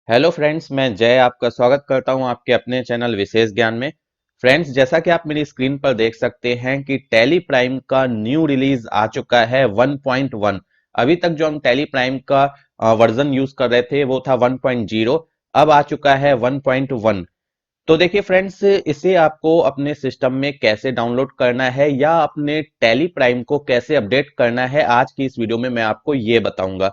Hello friends, मैं जय आपका स्वागत करता हूं आपके अपने चैनल विशेष ज्ञान में। फ्रेंड्स, जैसा कि आप मेरी स्क्रीन पर देख सकते हैं कि टैली प्राइम का न्यू रिलीज आ चुका है 1.1। अभी तक जो हम टैली प्राइम का वर्जन यूज कर रहे थे वो था 1.0। अब आ चुका है 1.1। तो देखिए फ्रेंड्स, इसे आपको अपने सिस्टम में कैसे डाउनलोड करना है या अपने टैली प्राइम को कैसे अपडेट करना है, आज की इस वीडियो में मैं आपको ये बताऊंगा।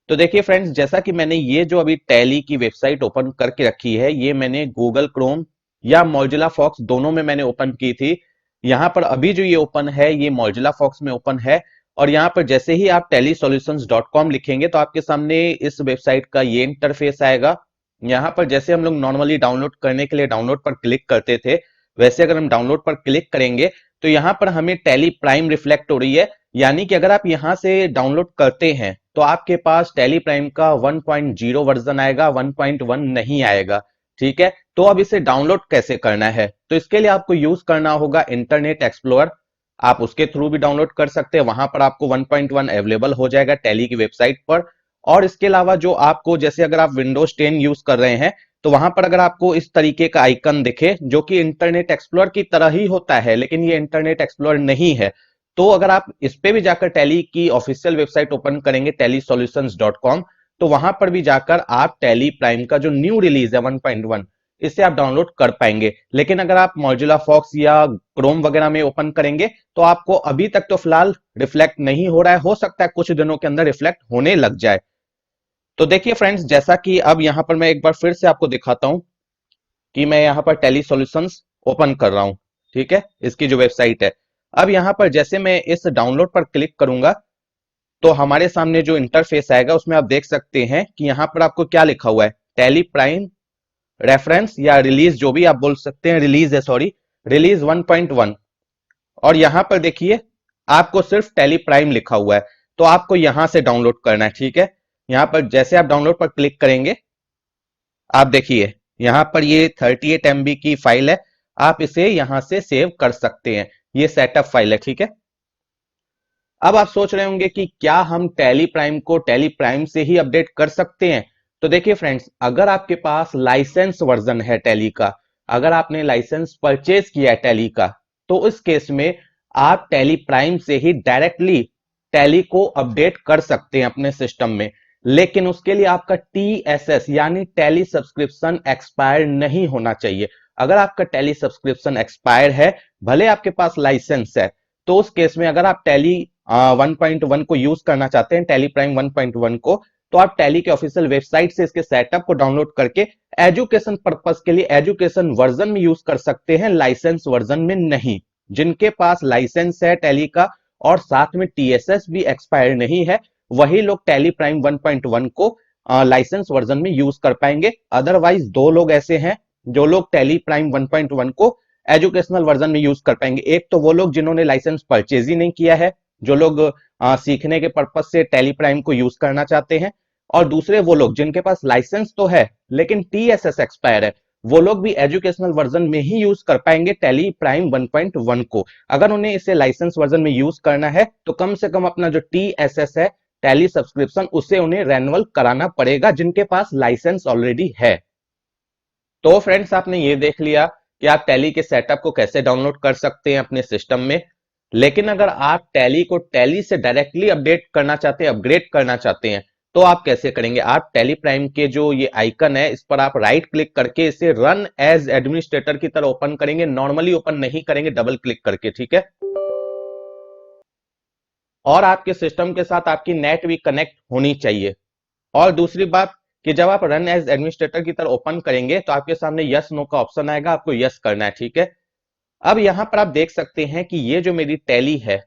तो देखिए फ्रेंड्स, जैसा कि मैंने ये जो अभी टैली की वेबसाइट ओपन करके रखी है, ये मैंने गूगल क्रोम या मोजिला फॉक्स दोनों में मैंने ओपन की थी। यहाँ पर अभी जो ये ओपन है ये मोजिला फॉक्स में ओपन है। और यहाँ पर जैसे ही आप tellysolutions.com लिखेंगे तो आपके सामने इस वेबसाइट का ये इंटरफेस आएगा। यहाँ पर जैसे हम लोग नॉर्मली डाउनलोड करने के लिए डाउनलोड पर क्लिक करते थे, वैसे अगर हम डाउनलोड पर क्लिक करेंगे तो यहाँ पर हमें टैली प्राइम रिफ्लेक्ट हो रही है। यानी कि अगर आप यहां से डाउनलोड करते हैं तो आपके पास टैली प्राइम का 1.0 वर्जन आएगा, 1.1 नहीं आएगा। ठीक है, तो अब इसे डाउनलोड कैसे करना है? तो इसके लिए आपको यूज करना होगा इंटरनेट एक्सप्लोरर। आप उसके थ्रू भी डाउनलोड कर सकते हैं, वहां पर आपको 1.1 अवेलेबल हो जाएगा टैली की वेबसाइट पर। और इसके अलावा जो आपको, जैसे अगर आप विंडोज 10 यूज कर रहे हैं तो वहां पर अगर आपको इस तरीके का आइकन दिखे जो कि इंटरनेट एक्सप्लोरर की तरह ही होता है, लेकिन ये इंटरनेट एक्सप्लोरर नहीं है, तो अगर आप इस पे भी जाकर टैली की ऑफिशियल वेबसाइट ओपन करेंगे tellysolutions.com, तो वहां पर भी जाकर आप टैली प्राइम का जो न्यू रिलीज है 1.1, इसे आप डाउनलोड कर पाएंगे। लेकिन अगर आप मॉजिला फॉक्स या क्रोम वगैरह में ओपन करेंगे तो आपको अभी तक तो फिलहाल रिफ्लेक्ट नहीं हो रहा है, हो सकता है कुछ दिनों के अंदर रिफ्लेक्ट होने लग जाए। तो देखिए फ्रेंड्स, जैसा कि अब यहां पर मैं एक बार फिर से आपको दिखाता हूं कि मैं यहां पर टेली सॉल्यूशंस ओपन कर रहा हूं। ठीक है, इसकी जो वेबसाइट है, अब यहां पर जैसे मैं इस डाउनलोड पर क्लिक करूंगा तो हमारे सामने जो इंटरफेस आएगा उसमें आप देख सकते हैं कि यहां पर आपको क्या लिखा हुआ है, टैली प्राइम रेफरेंस या रिलीज, जो भी आप बोल सकते हैं, रिलीज है, सॉरी, रिलीज 1.1। और यहां पर देखिए आपको सिर्फ टैली प्राइम लिखा हुआ है, तो आपको यहां से डाउनलोड करना है। ठीक है, यहां पर जैसे आप डाउनलोड पर क्लिक करेंगे, आप देखिए यहां पर ये 38 MB की फाइल है, आप इसे यहां से सेव कर सकते हैं। ये सेटअप फाइल है। ठीक है, अब आप सोच रहे होंगे कि क्या हम टैली प्राइम को टैली प्राइम से ही अपडेट कर सकते हैं? तो देखिए फ्रेंड्स, अगर आपके पास लाइसेंस वर्जन है टैली का, अगर आपने लाइसेंस परचेज किया है टैली का, तो इस केस में आप टैली प्राइम से ही डायरेक्टली टैली को अपडेट कर सकते हैं अपने सिस्टम में। लेकिन उसके लिए आपका टीएसएस यानी टैली सब्सक्रिप्शन एक्सपायर नहीं होना चाहिए। अगर आपका टैली सब्सक्रिप्शन एक्सपायर है, भले आपके पास लाइसेंस है, तो उस केस में अगर आप टैली 1.1 को यूज करना चाहते हैं, टैली प्राइम 1.1 को, तो आप टैली के ऑफिशियल वेबसाइट से इसके सेटअप को डाउनलोड करके एजुकेशन पर्पस के लिए एजुकेशन वर्जन में यूज कर सकते हैं, लाइसेंस वर्जन में नहीं। जिनके पास लाइसेंस है टैली का और साथ में टीएसएस भी एक्सपायर नहीं है, वही लोग टैली प्राइम 1.1 को लाइसेंस वर्जन में यूज कर पाएंगे। अदरवाइज दो लोग ऐसे हैं जो लोग टैली प्राइम 1.1 को एजुकेशनल वर्जन में यूज कर पाएंगे। एक तो वो लोग जिन्होंने लाइसेंस परचेज ही नहीं किया है, जो लोग सीखने के पर्पज से टैली प्राइम को यूज करना चाहते हैं, और दूसरे वो लोग जिनके पास लाइसेंस तो है लेकिन टीएसएस एक्सपायर है, वो लोग भी एजुकेशनल वर्जन में ही यूज कर पाएंगे टैली प्राइम 1.1 को। अगर उन्हें इसे लाइसेंस वर्जन में यूज करना है तो कम से कम अपना जो टीएसएस है, टैली सब्सक्रिप्शन, उसे उन्हें रेन्युअल कराना पड़ेगा, जिनके पास लाइसेंस ऑलरेडी है। तो फ्रेंड्स, आपने ये देख लिया कि आप टैली के सेटअप को कैसे डाउनलोड कर सकते हैं अपने सिस्टम में। लेकिन अगर आप टैली को टैली से डायरेक्टली अपडेट करना चाहते हैं, अपग्रेड करना चाहते हैं, तो आप कैसे करेंगे? आप टैली प्राइम के जो ये आइकन है, इस पर आप राइट क्लिक करके इसे रन एज एडमिनिस्ट्रेटर की तरह ओपन करेंगे, नॉर्मली ओपन नहीं करेंगे, डबल क्लिक करके। ठीक है, और आपके सिस्टम के साथ आपकी नेट भी कनेक्ट होनी चाहिए। और दूसरी बात कि जब आप रन एज एडमिनिस्ट्रेटर की तरह ओपन करेंगे तो आपके सामने यस नो का ऑप्शन आएगा, आपको यस करना है। ठीक है, अब यहां पर आप देख सकते हैं कि ये जो मेरी टैली है,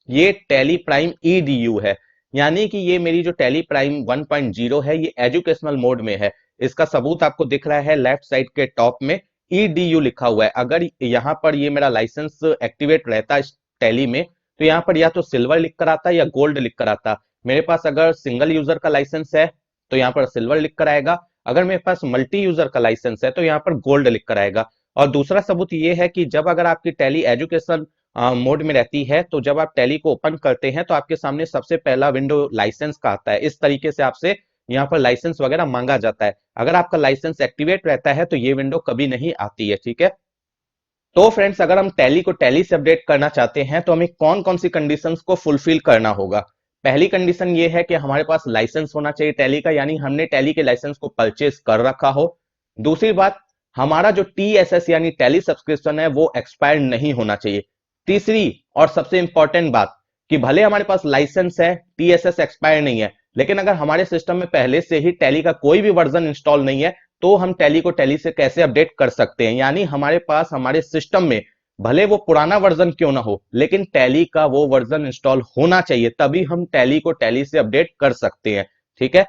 ये टैली प्राइम ईडीयू है। यानी कि ये मेरी जो टैली प्राइम 1.0 है, ये एजुकेशनल मोड में है। इसका सबूत आपको दिख रहा है लेफ्ट साइड के टॉप में, ईडीयू लिखा हुआ है। अगर यहां पर ये मेरा लाइसेंस एक्टिवेट रहता इस टैली में, तो यहां पर या तो सिल्वर लिख कर आता या गोल्ड लिख कर आता। मेरे पास अगर सिंगल यूजर का लाइसेंस है तो यहाँ पर सिल्वर लिख कर आएगा, अगर मेरे पास मल्टी यूजर का लाइसेंस है तो यहाँ पर गोल्ड लिख कर आएगा। और दूसरा सबूत ये है कि जब अगर आपकी टैली एजुकेशन मोड में रहती है, तो जब आप टैली को ओपन करते हैं तो आपके सामने सबसे पहला विंडो लाइसेंस का आता है। इस तरीके से आपसे यहाँ पर लाइसेंस वगैरह मांगा जाता है। अगर आपका लाइसेंस एक्टिवेट रहता है तो ये विंडो कभी नहीं आती है, ठीक है। तो फ्रेंड्स, अगर हम टैली को टैली से अपडेट करना चाहते हैं तो हमें कौन कौन सी कंडीशंस को फुलफिल करना होगा। पहली कंडीशन ये है कि हमारे पास लाइसेंस होना चाहिए टैली का, यानी हमने टैली के लाइसेंस को परचेज कर रखा हो। दूसरी बात, हमारा जो टीएसएस यानी टैली सब्सक्रिप्शन है वो एक्सपायर नहीं होना चाहिए। तीसरी और सबसे इंपॉर्टेंट बात कि भले हमारे पास लाइसेंस है, टीएसएस एक्सपायर नहीं है, लेकिन अगर हमारे सिस्टम में पहले से ही टैली का कोई भी वर्जन इंस्टॉल नहीं है तो हम टैली को टैली से कैसे अपडेट कर सकते हैं। यानी हमारे पास हमारे सिस्टम में भले वो पुराना वर्जन क्यों ना हो, लेकिन टैली का वो वर्जन इंस्टॉल होना चाहिए, तभी हम टैली को टैली से अपडेट कर सकते हैं, ठीक है।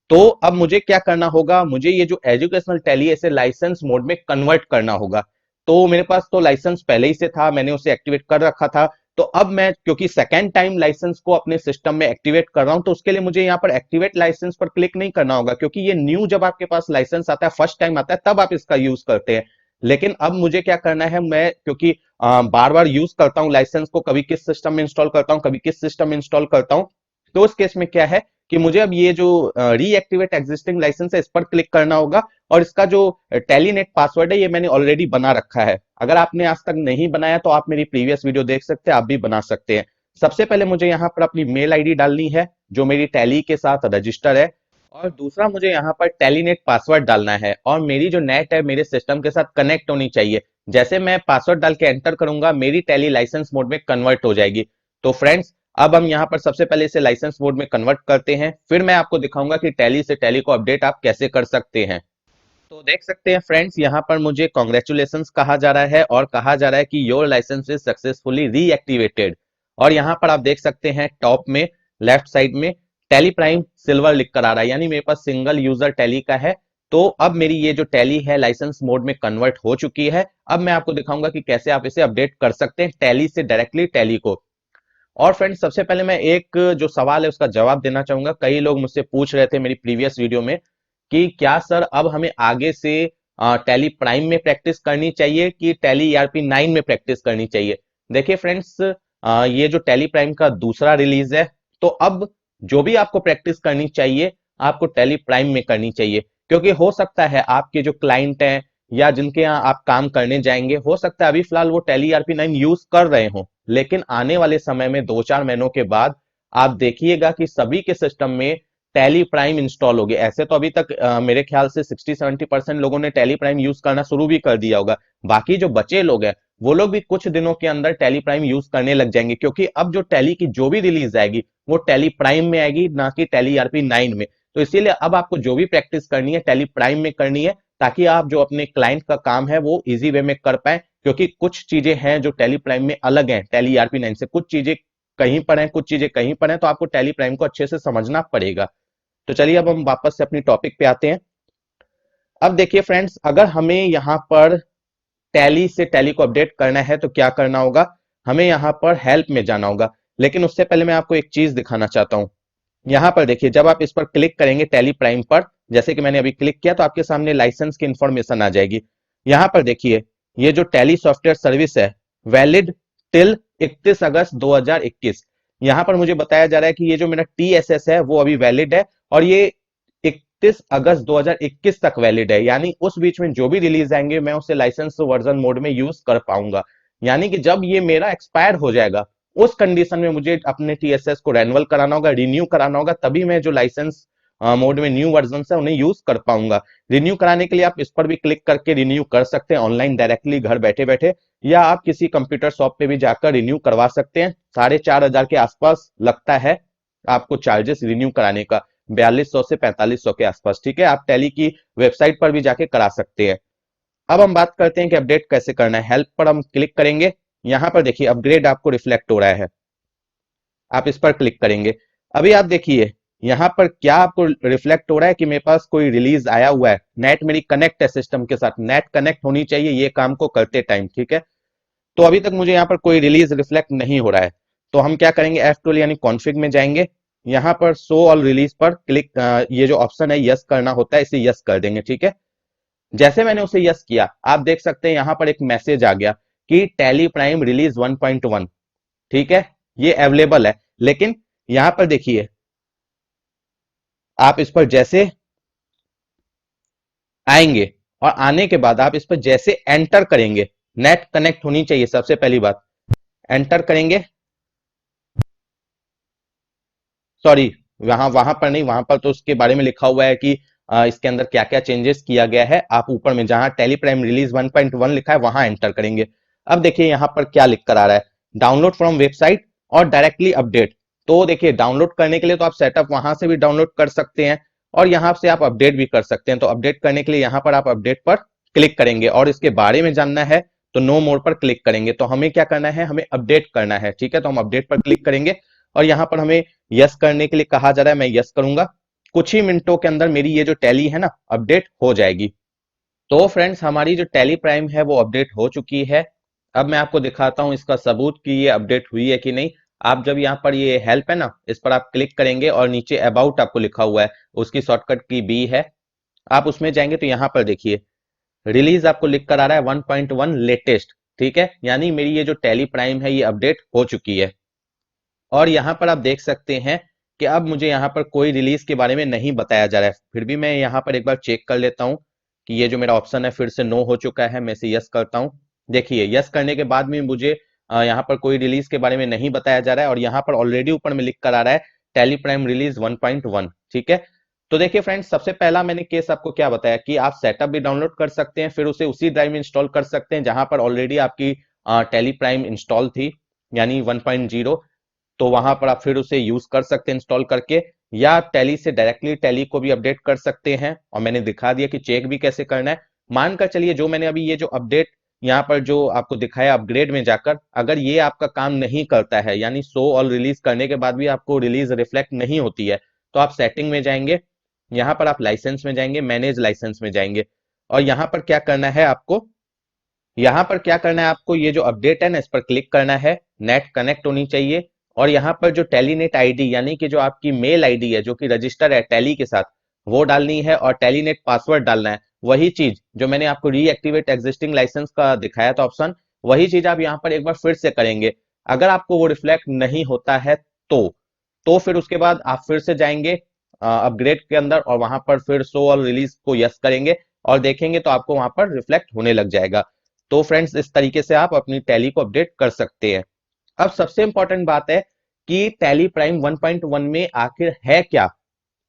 तो अब मुझे क्या करना होगा, मुझे ये जो एजुकेशनल टैली है इसे लाइसेंस मोड में कन्वर्ट करना होगा। तो मेरे पास तो लाइसेंस पहले ही से था, मैंने उसे एक्टिवेट कर रखा था। तो अब मैं क्योंकि सेकेंड टाइम लाइसेंस को अपने सिस्टम में एक्टिवेट कर रहा हूं, तो उसके लिए मुझे यहाँ पर एक्टिवेट लाइसेंस पर क्लिक नहीं करना होगा, क्योंकि ये न्यू जब आपके पास लाइसेंस आता है, फर्स्ट टाइम आता है, तब आप इसका यूज करते हैं। लेकिन अब मुझे क्या करना है, मैं क्योंकि बार बार यूज करता हूं लाइसेंस को, कभी किस सिस्टम में इंस्टॉल करता हूं, कभी किस सिस्टम में इंस्टॉल करता हूं, तो उस केस में क्या है कि मुझे अब ये जो रीएक्टिवेट एग्जिस्टिंग लाइसेंस है इस पर क्लिक करना होगा। और इसका जो टेलीनेट पासवर्ड है ये मैंने ऑलरेडी बना रखा है। अगर आपने आज तक नहीं बनाया तो आप मेरी प्रीवियस वीडियो देख सकते हैं, आप भी बना सकते हैं। सबसे पहले मुझे यहाँ पर अपनी मेल आईडी डालनी है जो मेरी टैली के साथ रजिस्टर है, और दूसरा मुझे यहाँ पर टेलीनेट पासवर्ड डालना है, और मेरी जो नेट है मेरे सिस्टम के साथ कनेक्ट होनी चाहिए। जैसे मैं पासवर्ड डाल के एंटर करूंगा मेरी टैली लाइसेंस मोड में कन्वर्ट हो जाएगी। तो फ्रेंड्स, अब हम यहाँ पर सबसे पहले इसे लाइसेंस मोड में कन्वर्ट करते हैं, फिर मैं आपको दिखाऊंगा कि टैली से टैली को अपडेट आप कैसे कर सकते हैं। तो देख सकते हैं फ्रेंड्स, यहाँ पर मुझे कॉन्ग्रेचुलेशंस कहा जा रहा है और कहा जा रहा है कि your license is successfully reactivated. और यहाँ पर आप देख सकते हैं टॉप में लेफ्ट साइड में टैली प्राइम सिल्वर लिख कर आ रहा है, यानी मेरे पास सिंगल यूजर टैली का है। तो अब मेरी ये जो टैली है लाइसेंस मोड में कन्वर्ट हो चुकी है। अब मैं आपको दिखाऊंगा कि कैसे आप इसे अपडेट कर सकते हैं टैली से डायरेक्टली टैली को। और फ्रेंड्स, सबसे पहले मैं एक जो सवाल है उसका जवाब देना चाहूंगा। कई लोग मुझसे पूछ रहे थे मेरी प्रीवियस वीडियो में कि क्या सर अब हमें आगे से टैली प्राइम में प्रैक्टिस करनी चाहिए कि टैली ईआरपी 9 में प्रैक्टिस करनी चाहिए। देखिए फ्रेंड्स, ये जो टैली प्राइम का दूसरा रिलीज है, तो अब जो भी आपको प्रैक्टिस करनी चाहिए आपको टैली प्राइम में करनी चाहिए, क्योंकि हो सकता है आपके जो क्लाइंट हैं या जिनके यहाँ आप काम करने जाएंगे, हो सकता है अभी फिलहाल वो टैली ईआरपी 9 यूज कर रहे हो, लेकिन आने वाले समय में 2-4 महीनों के बाद आप देखिएगा कि सभी के सिस्टम में टैली प्राइम इंस्टॉल होगी। ऐसे तो अभी तक मेरे ख्याल से 60-70% लोगों ने टैली प्राइम यूज करना शुरू भी कर दिया होगा। बाकी जो बचे लोग हैं वो लोग भी कुछ दिनों के अंदर टैली प्राइम यूज करने लग जाएंगे, क्योंकि अब जो टैली की जो भी रिलीज आएगी वो टैली प्राइम में आएगी, ना कि टैली ईआरपी 9 में। तो इसीलिए अब आपको जो भी प्रैक्टिस करनी है टैली प्राइम में करनी है, ताकि आप जो अपने क्लाइंट का काम है वो इजी वे में कर पाए। क्योंकि कुछ चीजें हैं जो टैली प्राइम में अलग हैं टैली ईआरपी 9 से, कुछ चीजें कहीं पर हैं, कुछ चीजें कहीं पर हैं, तो आपको टैली प्राइम को अच्छे से समझना पड़ेगा। तो चलिए अब हम वापस से अपनी टॉपिक पे आते हैं। अब देखिए फ्रेंड्स, अगर हमें यहाँ पर टैली से टैली को अपडेट करना है तो क्या करना होगा, हमें यहाँ पर हेल्प में जाना होगा। लेकिन उससे पहले मैं आपको एक चीज दिखाना चाहता हूँ। यहाँ पर देखिए, जब आप इस पर क्लिक करेंगे टैली प्राइम पर, जैसे कि मैंने अभी क्लिक किया, तो आपके सामने लाइसेंस की इंफॉर्मेशन आ जाएगी। यहाँ पर देखिए, ये जो टैली सॉफ्टवेयर सर्विस है वैलिड टिल 31 अगस्त 2021। यहाँ पर मुझे बताया जा रहा है कि ये जो मेरा टीएसएस है वो अभी वैलिड है, और ये 31 अगस्त 2021 तक वैलिड है। यानी उस बीच में जो भी रिलीज आएंगे मैं उसे लाइसेंस वर्जन मोड में यूज कर पाऊंगा। यानी कि जब ये मेरा एक्सपायर हो जाएगा उस कंडीशन में मुझे अपने टीएसएस को रेन्युअल कराना होगा, रिन्यू कराना होगा, तभी मैं जो लाइसेंस मोड में न्यू वर्जन है उन्हें यूज कर पाऊंगा। रिन्यू कराने के लिए आप इस पर भी क्लिक करके रिन्यू कर सकते हैं ऑनलाइन डायरेक्टली घर बैठे बैठे, या आप किसी कंप्यूटर शॉप पे भी जाकर रिन्यू करवा सकते हैं। 4,500 के आसपास लगता है आपको चार्जेस रिन्यू कराने का, 4200 से 4500 के आसपास, ठीक है। आप टैली की वेबसाइट पर भी जाके करा सकते हैं। अब हम बात करते हैं कि अपडेट कैसे करना है। हेल्प पर हम क्लिक करेंगे, यहां पर देखिए अपग्रेड आपको रिफ्लेक्ट हो रहा है, आप इस पर क्लिक करेंगे। अभी आप देखिए यहां पर क्या आपको रिफ्लेक्ट हो रहा है कि मेरे पास कोई रिलीज आया हुआ है, नेट मेरी कनेक्ट है सिस्टम के साथ, नेट कनेक्ट होनी चाहिए ये काम को करते टाइम, ठीक है। तो अभी तक मुझे यहाँ पर कोई रिलीज रिफ्लेक्ट नहीं हो रहा है, तो हम क्या करेंगे, F12 यानी कॉन्फ़िग में जाएंगे, यहाँ पर शो ऑल रिलीज पर क्लिक, ये जो ऑप्शन है यस करना होता है, इसे यस कर देंगे, ठीक है। जैसे मैंने उसे यस किया, आप देख सकते हैं यहाँ पर एक मैसेज आ गया कि टैली प्राइम रिलीज 1.1, ठीक है, ये अवेलेबल है। लेकिन यहाँ पर देखिए आप इस पर जैसे आएंगे और आने के बाद आप इस पर जैसे एंटर करेंगे, नेट कनेक्ट होनी चाहिए सबसे पहली बात। एंटर करेंगे, सॉरी, वहां वहां पर नहीं, वहां पर तो उसके बारे में लिखा हुआ है कि इसके अंदर क्या क्या चेंजेस किया गया है। आप ऊपर में जहां टेली प्राइम रिलीज 1.1 लिखा है वहां एंटर करेंगे। अब देखिए यहां पर क्या लिख कर आ रहा है, डाउनलोड फ्रॉम वेबसाइट और डायरेक्टली अपडेट। तो देखिए डाउनलोड करने के लिए तो आप सेटअप वहां से भी डाउनलोड कर सकते हैं और यहां से आप अपडेट भी कर सकते हैं। तो अपडेट करने के लिए यहां पर आप अपडेट पर क्लिक करेंगे और इसके बारे में जानना है तो नो मोर पर क्लिक करेंगे। तो हमें क्या करना है, हमें अपडेट करना है, ठीक है। तो हम अपडेट पर क्लिक करेंगे और यहां पर हमें यस करने के लिए कहा जा रहा है, मैं यस करूंगा। कुछ ही मिनटों के अंदर मेरी ये जो टैली है ना अपडेट हो जाएगी। तो फ्रेंड्स हमारी जो टैली प्राइम है वो अपडेट हो चुकी है। अब मैं आपको दिखाता हूं इसका सबूत कि ये अपडेट हुई है कि नहीं। आप जब यहाँ पर ये हेल्प है ना, इस पर आप क्लिक करेंगे और नीचे अबाउट आपको लिखा हुआ है, उसकी शॉर्टकट की बी है। आप उसमें जाएंगे तो यहाँ पर देखिए रिलीज आपको लिख कर आ रहा है 1.1 लेटेस्ट, ठीक है। यानी मेरी ये जो टैली प्राइम है ये अपडेट हो चुकी है। और यहाँ पर आप देख सकते हैं कि अब मुझे यहाँ पर कोई रिलीज के बारे में नहीं बताया जा रहा है। फिर भी मैं यहाँ पर एक बार चेक कर लेता हूँ कि ये जो मेरा ऑप्शन है फिर से नो हो चुका है। मैं इसे यस करता हूँ। देखिए यस करने के बाद भी मुझे यहाँ पर कोई रिलीज के बारे में नहीं बताया जा रहा है और यहाँ पर ऑलरेडी ऊपर में लिख कर आ रहा है टेली प्राइम रिलीज 1.1, ठीक है। तो देखिए फ्रेंड्स, सबसे पहला मैंने केस आपको क्या बताया कि आप सेटअप भी डाउनलोड कर सकते हैं, फिर उसे उसी ड्राइव में इंस्टॉल कर सकते हैं जहां पर ऑलरेडी आपकी टेली प्राइम इंस्टॉल थी, यानी 1.0। तो वहां पर आप फिर उसे यूज कर सकते हैं इंस्टॉल करके, या टैली से डायरेक्टली टैली को भी अपडेट कर सकते हैं। और मैंने दिखा दिया कि चेक भी कैसे करना है। मानकर चलिए जो मैंने अभी ये जो अपडेट यहाँ पर जो आपको दिखाया अपग्रेड में जाकर, अगर ये आपका काम नहीं करता है, यानी शो ऑल रिलीज करने के बाद भी आपको रिलीज रिफ्लेक्ट नहीं होती है, तो आप सेटिंग में जाएंगे, यहाँ पर आप लाइसेंस में जाएंगे, मैनेज लाइसेंस में जाएंगे और यहाँ पर क्या करना है आपको, यहाँ पर क्या करना है आपको, ये जो अपडेट है ना इस पर क्लिक करना है। नेट कनेक्ट होनी चाहिए और यहाँ पर जो टेलीनेट आईडी यानी कि जो आपकी मेल आईडी है जो कि रजिस्टर है टैली के साथ, वो डालनी है और टेलीनेट पासवर्ड डालना है। वही चीज जो मैंने आपको रीएक्टिवेट एग्जिस्टिंग लाइसेंस का दिखाया था ऑप्शन, वही चीज आप यहाँ पर एक बार फिर से करेंगे। अगर आपको वो रिफ्लेक्ट नहीं होता है तो फिर उसके बाद आप फिर से जाएंगे अपग्रेड के अंदर और वहां पर फिर शो और रिलीज को यस करेंगे और देखेंगे तो आपको वहां पर रिफ्लेक्ट होने लग जाएगा। तो फ्रेंड्स इस तरीके से आप अपनी टैली को अपडेट कर सकते हैं। अब सबसे इंपॉर्टेंट बात है कि टैली प्राइम 1.1 में आखिर है क्या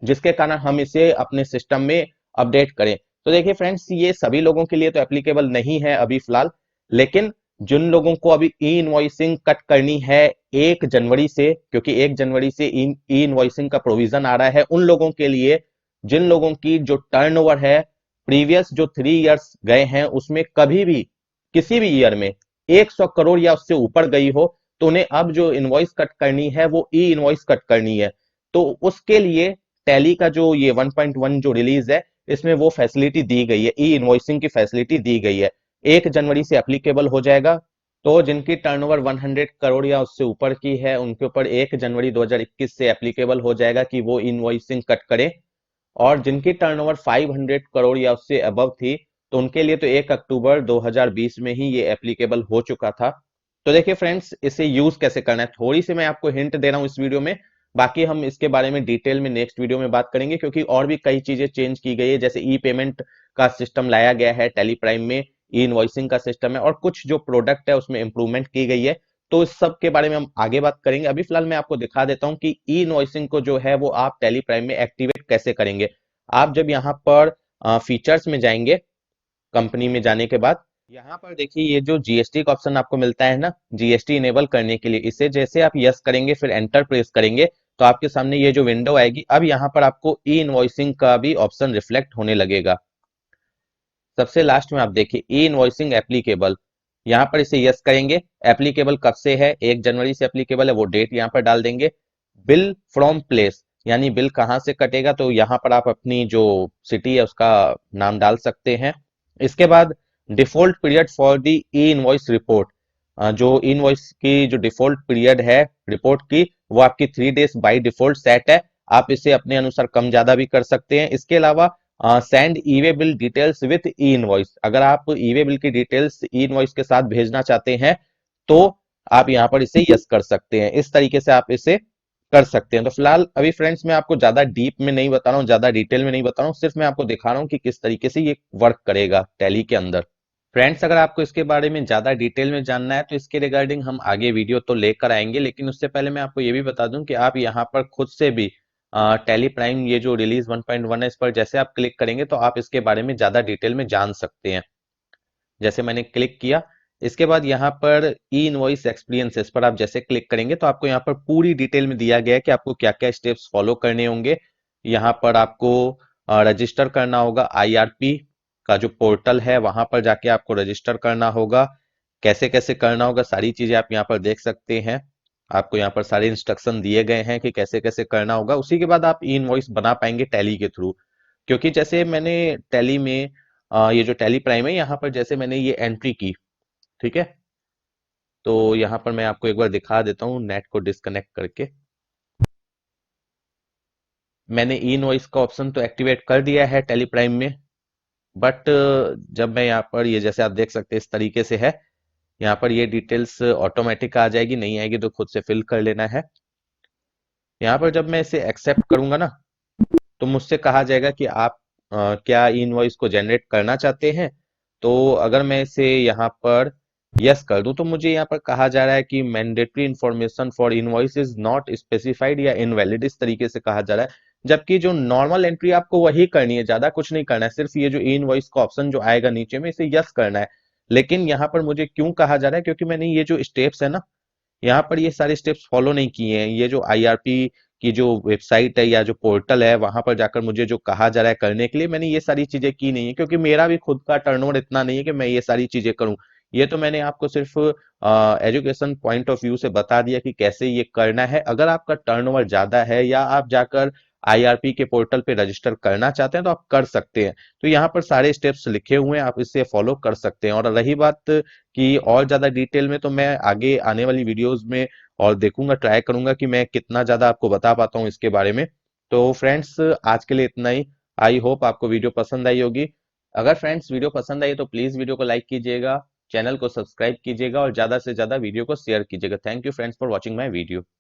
जिसके कारण हम इसे अपने सिस्टम में अपडेट करें। तो देखिए फ्रेंड्स, ये सभी लोगों के लिए तो एप्लीकेबल नहीं है अभी फिलहाल, लेकिन जिन लोगों को अभी ई इनवॉइसिंग कट करनी है 1 जनवरी से, क्योंकि 1 जनवरी से ई इनवॉइसिंग का प्रोविजन आ रहा है, उन लोगों के लिए जिन लोगों की जो टर्नओवर है प्रीवियस जो 3 इयर्स गए हैं उसमें कभी भी किसी भी ईयर में 100 करोड़ या उससे ऊपर गई हो, तो उन्हें अब जो इनवॉइस कट करनी है वो ई इनवॉइस कट करनी है। तो उसके लिए टैली का जो ये 1.1 जो रिलीज है इसमें वो फैसिलिटी दी गई है, ई इनवॉइसिंग की फैसिलिटी दी गई है। 1 जनवरी से एप्लीकेबल हो जाएगा। तो जिनकी टर्नओवर 100 करोड़ या उससे ऊपर की है उनके ऊपर 1 जनवरी 2021 से एप्लीकेबल हो जाएगा कि वो इनवॉइसिंग कट करें। और जिनकी टर्नओवर 500 करोड़ या उससे अबव थी तो उनके लिए तो 1 अक्टूबर 2020 में ही ये एप्लीकेबल हो चुका था। तो देखिए फ्रेंड्स, इसे यूज कैसे करना है थोड़ी सी मैं आपको हिंट दे रहा हूं इस वीडियो में। बाकी हम इसके बारे में डिटेल में नेक्स्ट वीडियो में बात करेंगे, क्योंकि और भी कई चीजें चेंज की गई है, जैसे ई पेमेंट का सिस्टम लाया गया है टेली प्राइम में, ई इनवॉइसिंग का सिस्टम है और कुछ जो प्रोडक्ट है उसमें इंप्रूवमेंट की गई है। तो इस सब के बारे में हम आगे बात करेंगे। अभी फिलहाल मैं आपको दिखा देता हूं कि ई इनवॉइसिंग को जो है वो आप टेली प्राइम में एक्टिवेट कैसे करेंगे। आप जब यहाँ पर फीचर्स में जाएंगे, कंपनी में जाने के बाद यहाँ पर देखिए ये जो जीएसटी का ऑप्शन आपको मिलता है ना, जीएसटी इनेबल करने के लिए, इसे जैसे आप यस करेंगे फिर एंटर प्रेस करेंगे तो आपके सामने ये जो विंडो आएगी। अब यहाँ पर आपको ई इनवॉइसिंग का भी ऑप्शन रिफ्लेक्ट होने लगेगा। सबसे लास्ट में आप देखिए ई इनवॉइसिंग एप्लीकेबल, यहाँ पर इसे यस करेंगे। एप्लीकेबल कब से है, 1 जनवरी से एप्लीकेबल है, वो डेट यहाँ पर डाल देंगे। बिल फ्रॉम प्लेस, यानी बिल कहाँ से कटेगा, तो यहाँ पर आप अपनी जो सिटी है उसका नाम डाल सकते हैं। इसके बाद default period for the E invoice report, जो इनवॉइस की जो डिफॉल्ट पीरियड है रिपोर्ट की वो आपकी 3 डेज बाई डिफॉल्ट सेट है। आप इसे अपने अनुसार कम ज्यादा भी कर सकते हैं। इसके अलावा send E way bill details with E invoice, अगर आप ई वे बिल की डिटेल्स ई इनवॉइस के साथ भेजना चाहते हैं तो आप यहाँ पर इसे यस कर सकते हैं। इस तरीके से आप इसे कर सकते हैं। तो फिलहाल अभी फ्रेंड्स मैं आपको ज्यादा डीप में नहीं बता रहा हूँ, ज्यादा डिटेल में नहीं बता रहा हूँ, सिर्फ मैं आपको दिखा रहा हूँ कि किस तरीके से ये वर्क करेगा टैली के अंदर। फ्रेंड्स अगर आपको इसके बारे में ज्यादा डिटेल में जानना है तो इसके रिगार्डिंग हम आगे वीडियो तो लेकर आएंगे, लेकिन उससे पहले मैं आपको ये भी बता दूं कि आप यहाँ पर खुद से भी टैली प्राइम ये जो रिलीज 1.1 है इस पर जैसे आप क्लिक करेंगे तो आप इसके बारे में ज्यादा डिटेल में जान सकते हैं। जैसे मैंने क्लिक किया, इसके बाद यहाँ पर ई इनवॉइस एक्सपीरियंसेस पर आप जैसे क्लिक करेंगे तो आपको यहाँ पर पूरी डिटेल में दिया गया है कि आपको क्या क्या स्टेप्स फॉलो करने होंगे। यहाँ पर आपको रजिस्टर करना होगा, आईआरपी का जो पोर्टल है वहां पर जाके आपको रजिस्टर करना होगा। कैसे कैसे करना होगा सारी चीजें आप यहाँ पर देख सकते हैं। आपको यहाँ पर सारे इंस्ट्रक्शन दिए गए हैं कि कैसे कैसे करना होगा, उसी के बाद आप ई इनवॉइस बना पाएंगे टैली के थ्रू। क्योंकि जैसे मैंने टैली में ये जो टैली प्राइम है यहाँ पर जैसे मैंने ये एंट्री की, ठीक है, तो यहाँ पर मैं आपको एक बार दिखा देता हूँ नेट को डिस्कनेक्ट करके। मैंने ई इनवॉइस का ऑप्शन तो एक्टिवेट कर दिया है टैली प्राइम में, बट जब मैं यहाँ पर ये जैसे आप देख सकते हैं इस तरीके से है, यहाँ पर ये डिटेल्स ऑटोमेटिक आ जाएगी, नहीं आएगी तो खुद से फिल कर लेना है। यहाँ पर जब मैं इसे एक्सेप्ट करूंगा ना तो मुझसे कहा जाएगा कि आप क्या इनवॉइस को जनरेट करना चाहते हैं। तो अगर मैं इसे यहाँ पर यस कर दूं तो मुझे यहाँ पर कहा जा रहा है कि mandatory information for invoice is not specified या इनवैलिड, इस तरीके से कहा जा रहा है। जबकि जो नॉर्मल एंट्री आपको वही करनी है, ज्यादा कुछ नहीं करना है, सिर्फ ये जो इनवॉइस का ऑप्शन जो आएगा नीचे में इसे यस करना है। लेकिन यहाँ पर मुझे क्यों कहा जा रहा है, क्योंकि मैंने ये जो स्टेप्स है ना यहाँ पर ये सारे स्टेप्स फॉलो नहीं किए हैं। ये जो आईआरपी की जो वेबसाइट है या जो पोर्टल है वहां पर जाकर मुझे जो कहा जा रहा है करने के लिए, मैंने ये सारी चीजें की नहीं है, क्योंकि मेरा भी खुद का टर्नओवर इतना नहीं है कि मैं ये सारी चीजें करूं। ये तो मैंने आपको सिर्फ एजुकेशन पॉइंट ऑफ व्यू से बता दिया कि कैसे ये करना है। अगर आपका टर्नओवर ज्यादा है या आप जाकर आईआरपी के पोर्टल पे रजिस्टर करना चाहते हैं तो आप कर सकते हैं। तो यहाँ पर सारे स्टेप्स लिखे हुए हैं, आप इसे फॉलो कर सकते हैं। और रही बात कि और ज्यादा डिटेल में, तो मैं आगे आने वाली वीडियोस में और देखूंगा, ट्राई करूंगा कि मैं कितना ज्यादा आपको बता पाता हूँ इसके बारे में। तो फ्रेंड्स आज के लिए इतना ही। आई होप आपको वीडियो पसंद आई होगी। अगर फ्रेंड्स वीडियो पसंद आई तो प्लीज वीडियो को लाइक कीजिएगा, चैनल को सब्सक्राइब कीजिएगा और ज्यादा से ज्यादा वीडियो को शेयर कीजिएगा। Thank you friends for watching my video.